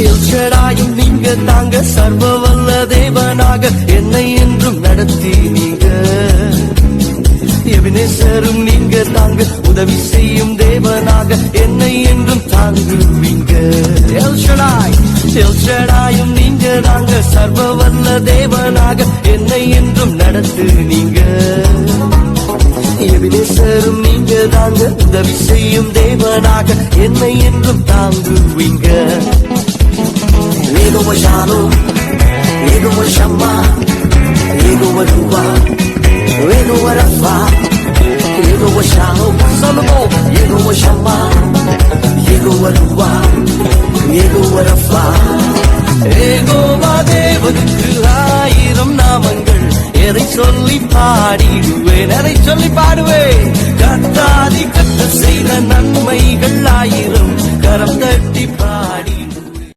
எல்ஷடாயும் நீங்க தாங்க, சர்வ வல்ல தேவனாக என்னை என்றும் நடத்தி நீங்க. எபினேசரும் நீங்க தாங்க, உதவி செய்யும் தேவனாக என்னை என்றும் தாங்குவீங்க. எல்ஷடாயும் நீங்க தாங்க, சர்வ வல்ல தேவனாக என்னை என்றும் நடத்து நீங்க. எபினேசரும் நீங்க தாங்க, உதவி செய்யும் தேவனாக என்னை என்றும் தாங்குவீங்க. யெகோவா ஷாலோம், யெகோவா ஷம்மா, யெகோவா ருவா, யெகோவா ரஃபா, யெகோவா ஷாலோம். சொல்லுவோம், யெகோவா ஷம்மா, யெகோவா ருவா, யெகோவா ரஃபா. யெகோவா தேவனுக்கு 1000 நாமங்கள், எதை சொல்லி பாடிடுவேன், எதை சொல்லி பாடுவேன். கர்த்தாதி கர்த்தர் செய்த நன்மைகள் 1000, கரம் தட்டி பாடி